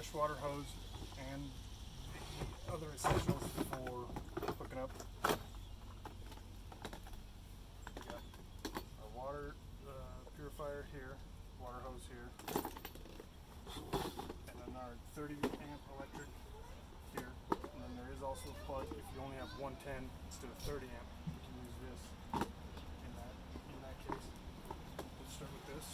freshwater hose and the other essentials for hooking up. We got our water purifier here, water hose here, and then our 30 amp electric here. And then there is also a plug if you only have 110 instead of 30 amp. You can use this in that case. Let's start with this.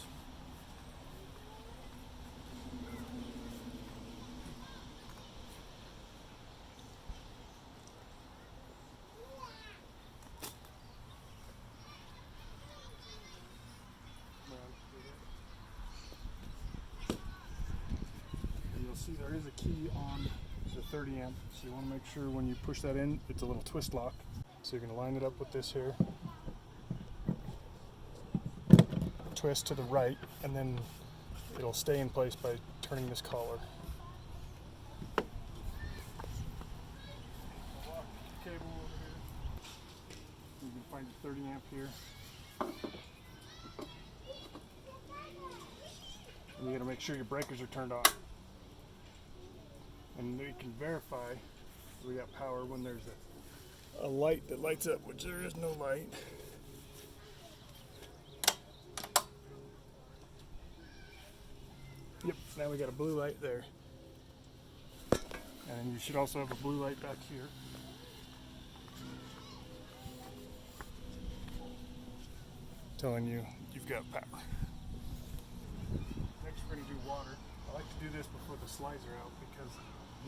And you'll see there is a key on the 30 amp, so you want to make sure when you push that in, it's a little twist lock. So you're going to line it up with this here, twist to the right, and then it'll stay in place by turning this collar. Cable over here. You can find the 30 amp here. And you got to make sure your breakers are turned off. And you can verify we got power when there's a light that lights up, which there is no light. Yep, now we got a blue light there. And you should also have a blue light back here. Telling you you've got power. Next we're going to do water. I like to do this before the slides are out because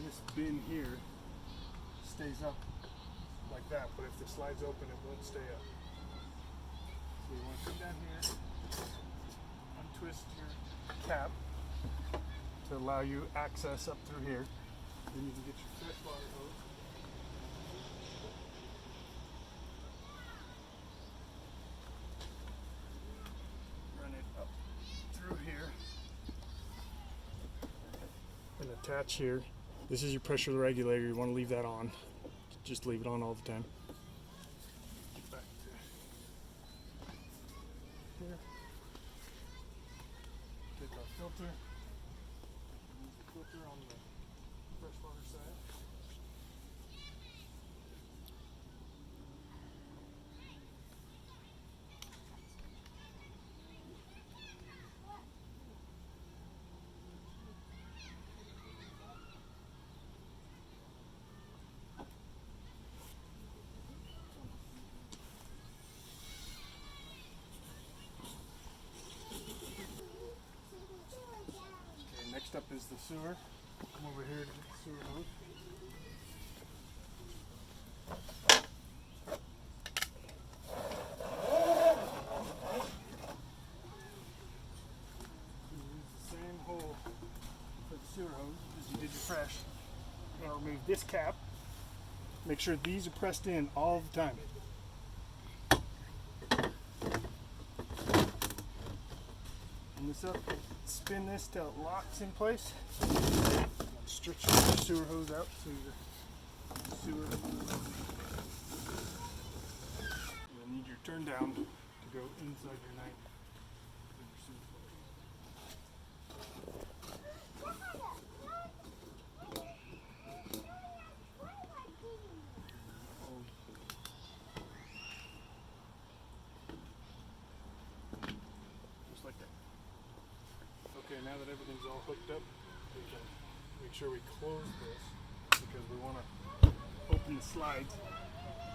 this bin here stays up like that, but if the slide's open it won't stay up. So you want to put that here, untwist your cap to allow you access up through here. Then you can get your freshwater hose. Run it up through here and attach here. This is your pressure regulator. You want to leave that on. Just leave it on all the time. Get back to here. Take our filter. Use the filter on the freshwater side. Next up is the sewer. Come over here to get the sewer hose. You use the same hole for the sewer hose as you did your fresh. You're going to remove this cap. Make sure these are pressed in all the time. And this up. Spin this till it locks in place. Stretch your sewer hose out so your sewer. You'll need your turn down to go inside your knife. Just like that. Okay, now that everything's all hooked up, we can make sure we close this because we want to open the slides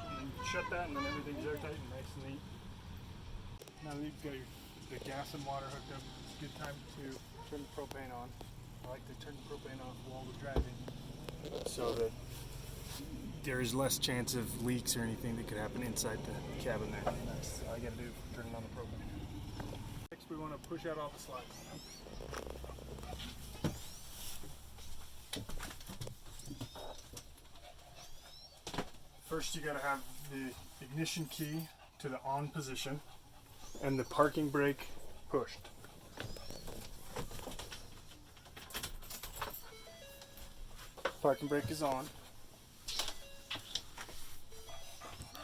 and then shut that, and then everything's airtight and nice and neat. Now that you've got the gas and water hooked up, it's a good time to turn the propane on. I like to turn the propane off while we're driving so that there is less chance of leaks or anything that could happen inside the cabin there. That's all you got to do for turning on the propane. Next we want to push out all the slides. First you got to have the ignition key to the on position and the parking brake pushed. Parking brake is on.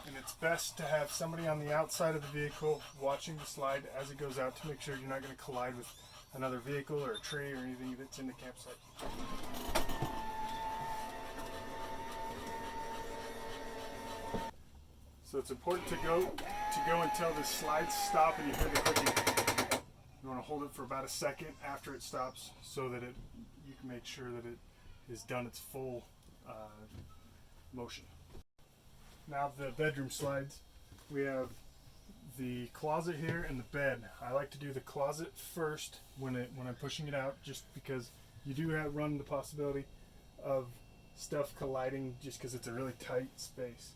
And it's best to have somebody on the outside of the vehicle watching the slide as it goes out to make sure you're not going to collide with another vehicle or a tree or anything that's in the campsite. So it's important to go until the slides stop and you hear the clicking. You want to hold it for about a second after it stops, so that you can make sure that it has done its full motion. Now the bedroom slides, we have the closet here and the bed. I like to do the closet first when I'm pushing it out, just because you do run the possibility of stuff colliding, just because it's a really tight space.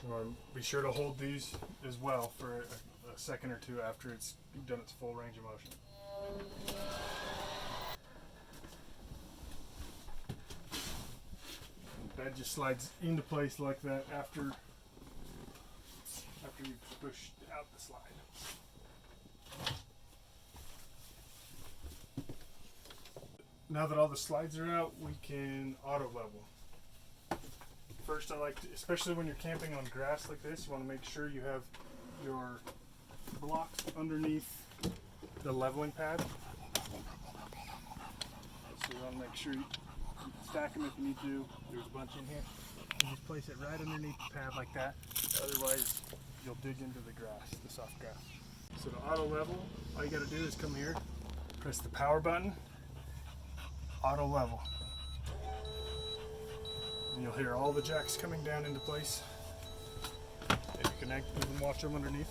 You want to be sure to hold these as well for a second or two after it's done its full range of motion. The bed just slides into place like that after you've pushed out the slide. Now that all the slides are out, we can auto level. First, I like to, especially when you're camping on grass like this, you want to make sure you have your blocks underneath the leveling pad. So you want to make sure you stack them if you need to. There's a bunch in here. You just place it right underneath the pad like that. Otherwise, you'll dig into the grass, the soft grass. So to auto level, all you got to do is come here, press the power button, auto level. And you'll hear all the jacks coming down into place. And you can even watch them underneath.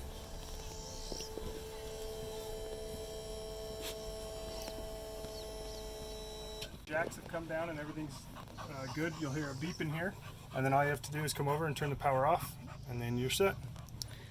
Jacks have come down and everything's good. You'll hear a beep in here, and then all you have to do is come over and turn the power off, and then you're set.